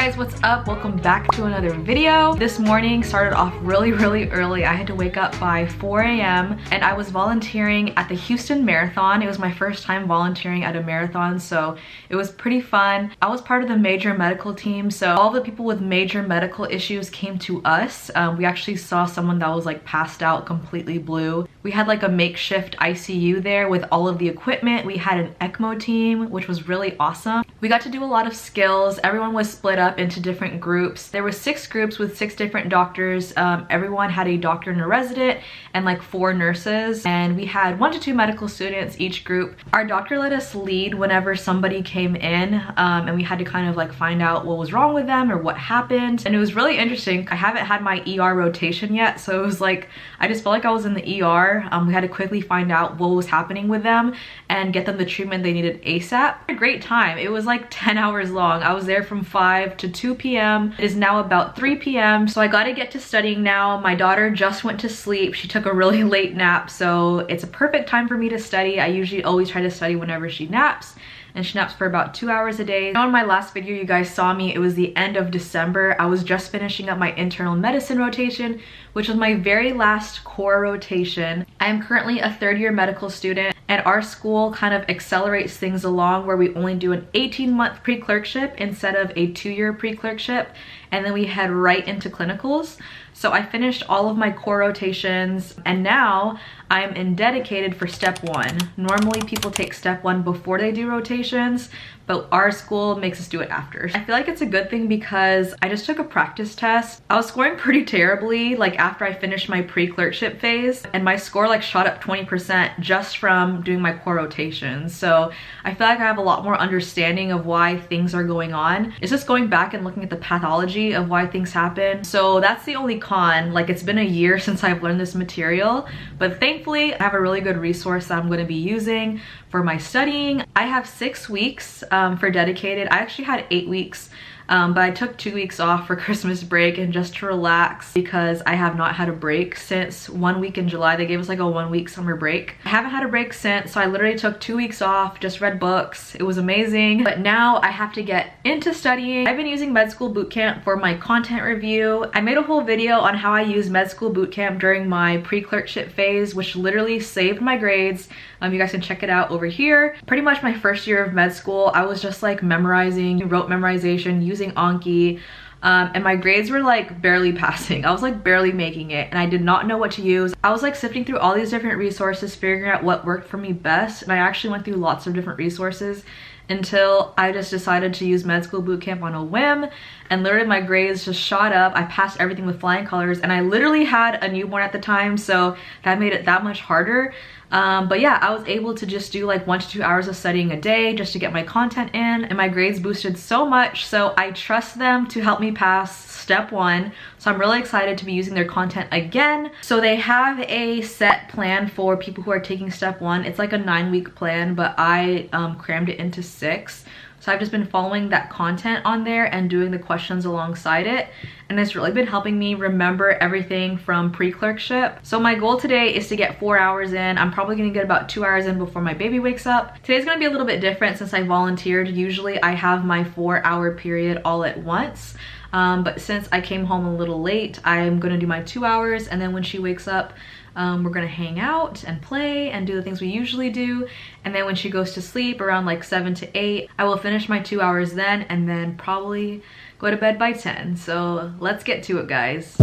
guys, what's up? Welcome back to another video. This morning started off really early. I had to wake up by 4 a.m. and I was volunteering at the Houston Marathon. It was my first time volunteering at a marathon, so it was pretty fun. I was part of the major medical team, so all the people with major medical issues came to us. We actually saw someone that was like passed out, completely blue. We had like a makeshift ICU there with all of the equipment. We had an ECMO team, which was really awesome. We got to do a lot of skills. Everyone was split up into different groups. There were 6 groups with 6 different doctors. Everyone had a doctor and a resident and like 4 nurses, and we had 1 to 2 medical students each group. Our doctor let us lead whenever somebody came in, and we had to kind of like find out what was wrong with them or what happened. And it was really interesting. I haven't had my ER rotation yet, so it was like I just felt like I was in the ER. We had to quickly find out what was happening with them and get them the treatment they needed ASAP. A great time. It was like 10 hours long. I was there from 5 to 2 p.m. It is now about 3 p.m. so I gotta get to studying now. My daughter just went to sleep. She took a really late nap, so it's a perfect time for me to study. I usually always try to study whenever she naps, and she naps for about 2 hours a day. On my last video you guys saw me, it was the end of December. I was just finishing up my internal medicine rotation, which was my very last core rotation. I am currently a 3rd year medical student, and our school kind of accelerates things along where we only do an 18-month pre-clerkship instead of a 2-year pre-clerkship, and then we head right into clinicals. So I finished all of my core rotations, and now I'm in dedicated for step 1. Normally people take step 1 before they do rotations, but our school makes us do it after. I feel like it's a good thing because I just took a practice test. I was scoring pretty terribly like after I finished my pre-clerkship phase, and my score like shot up 20% just from doing my core rotations. So I feel like I have a lot more understanding of why things are going on. It's just going back and looking at the pathology of why things happen. So that's the only con. Like, it's been a year since I've learned this material, but thankfully I have a really good resource that I'm going to be using for my studying. I have 6 weeks for dedicated. I actually had 8 weeks, but I took 2 weeks off for Christmas break and just to relax because I have not had a break since 1 week in July. They gave us like a 1-week summer break. I haven't had a break since, so I literally took 2 weeks off, just read books. It was amazing. But now I have to get into studying. I've been using Med School Bootcamp for my content review. I made a whole video on how I use Med School Bootcamp during my pre-clerkship phase, which literally saved my grades. You guys can check it out over here. Pretty much my first year of med school, I was just like memorizing, rote memorization, using Anki, and my grades were like barely passing. I was like barely making it, and I did not know what to use. I was like sifting through all these different resources, figuring out what worked for me best, and I actually went through lots of different resources until I just decided to use Med School Bootcamp on a whim, and literally my grades just shot up. I passed everything with flying colors, and I literally had a newborn at the time, so that made it that much harder. But yeah, I was able to just do like 1 to 2 hours of studying a day just to get my content in, and my grades boosted so much, so I trust them to help me pass step 1. So I'm really excited to be using their content again. So they have a set plan for people who are taking step 1. It's like a 9-week plan, but I crammed it into 6. So I've just been following that content on there and doing the questions alongside it, and it's really been helping me remember everything from pre-clerkship. So my goal today is to get 4 hours in. I'm probably gonna get about 2 hours in before my baby wakes up. Today's gonna be a little bit different since I volunteered. Usually I have my 4-hour period all at once, but since I came home a little late, I'm gonna do my 2 hours, and then when she wakes up, we're gonna hang out and play and do the things we usually do, and then when she goes to sleep around like 7 to 8, I will finish my 2 hours then, and then probably go to bed by 10. So let's get to it, guys.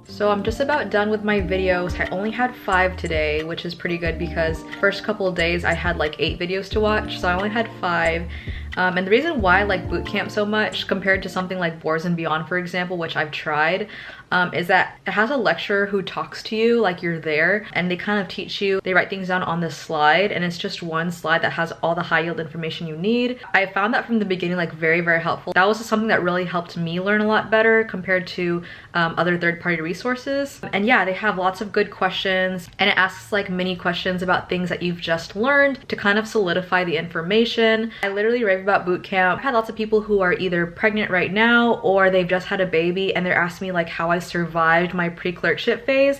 So I'm just about done with my videos. I only had 5 today, which is pretty good because first couple of days I had like 8 videos to watch, so I only had 5. And the reason why I like boot camp so much compared to something like Boards and Beyond, for example, which I've tried, is that it has a lecturer who talks to you like you're there, and they kind of teach you. They write things down on this slide, and it's just one slide that has all the high yield information you need. I found that from the beginning like very, very helpful. That was just something that really helped me learn a lot better compared to other third-party resources. And yeah, they have lots of good questions, and it asks like mini questions about things that you've just learned to kind of solidify the information. I literally rave about boot camp. I've had lots of people who are either pregnant right now or they've just had a baby, and they're asking me like how I survived my pre-clerkship phase,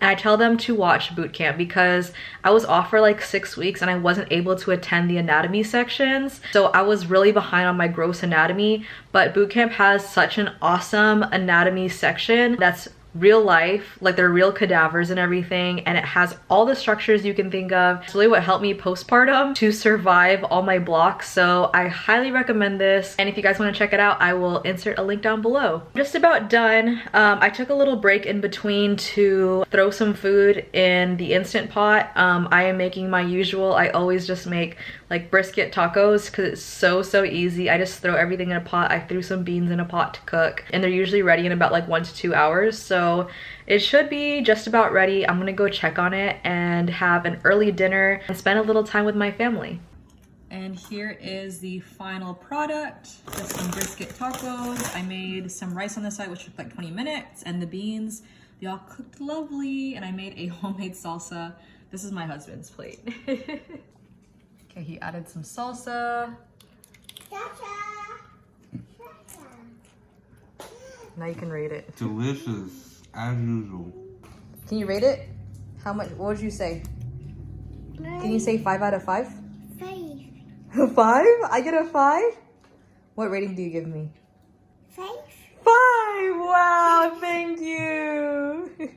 and I tell them to watch boot camp because I was off for like 6 weeks and I wasn't able to attend the anatomy sections, so I was really behind on my gross anatomy. But boot camp has such an awesome anatomy section that's real life, like they're real cadavers and everything, and it has all the structures you can think of. It's really what helped me postpartum to survive all my blocks, so I highly recommend this. And if you guys want to check it out, I will insert a link down below. Just about done. I took a little break in between to throw some food in the Instant Pot. I am making my usual, I always just make like brisket tacos because it's so easy. I just throw everything in a pot. I threw some beans in a pot to cook, and they're usually ready in about like 1 to 2 hours, so it should be just about ready. I'm gonna go check on it and have an early dinner and spend a little time with my family. And here is the final product, just some brisket tacos. I made some rice on the side, which took like 20 minutes, and the beans, they all cooked lovely, and I made a homemade salsa. This is my husband's plate. Okay, he added some salsa. Now you can rate it. Delicious, as usual. Can you rate it? How much? What would you say? Can you say 5 out of 5? 5. 5? I get a 5? What rating do you give me? 5. 5! Wow, thank you!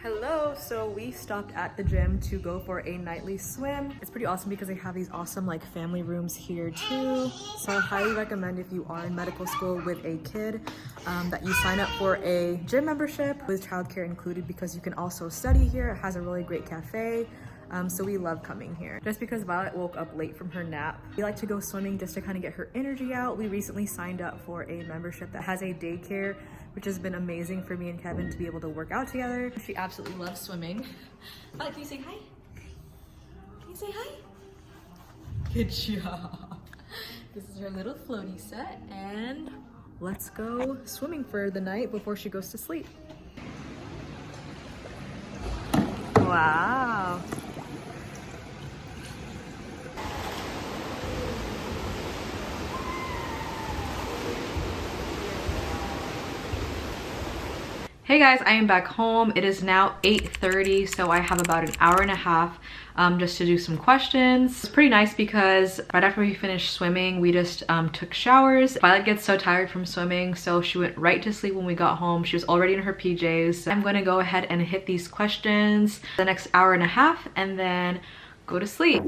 Hello, so we stopped at the gym to go for a nightly swim. It's pretty awesome because they have these awesome like family rooms here too. So I highly recommend, if you are in medical school with a kid, that you sign up for a gym membership with childcare included, because you can also study here. It has a really great cafe. So we love coming here. Just because Violet woke up late from her nap, we like to go swimming just to kind of get her energy out. We recently signed up for a membership that has a daycare, which has been amazing for me and Kevin to be able to work out together. She absolutely loves swimming. Violet, can you say hi? Can you say hi? Good job. This is her little floaty set, and let's go swimming for the night before she goes to sleep. Wow. Hey guys, I am back home. It is now 8:30, so I have about an hour and a half just to do some questions. It's pretty nice because right after we finished swimming, we just took showers. Violet gets so tired from swimming, so she went right to sleep when we got home. She was already in her PJs. So I'm gonna go ahead and hit these questions the next hour and a half and then go to sleep.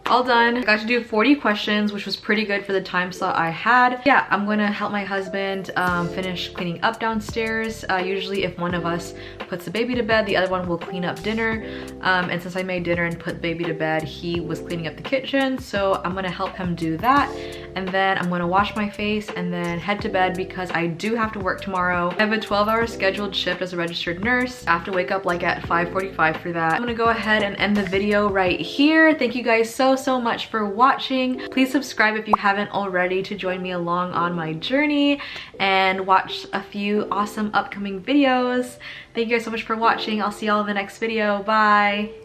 All done. I got to do 40 questions, which was pretty good for the time slot I had. Yeah, I'm gonna help my husband finish cleaning up downstairs. Usually if one of us puts the baby to bed, the other one will clean up dinner. And since I made dinner and put baby to bed, he was cleaning up the kitchen. So I'm gonna help him do that. And then I'm gonna wash my face and then head to bed because I do have to work tomorrow. I have a 12-hour scheduled shift as a registered nurse. I have to wake up like at 5:45 for that. I'm gonna go ahead and end the video right here. Thank you guys so much for watching. Please subscribe if you haven't already to join me along on my journey and watch a few awesome upcoming videos. Thank you guys so much for watching. I'll see y'all in the next video. Bye.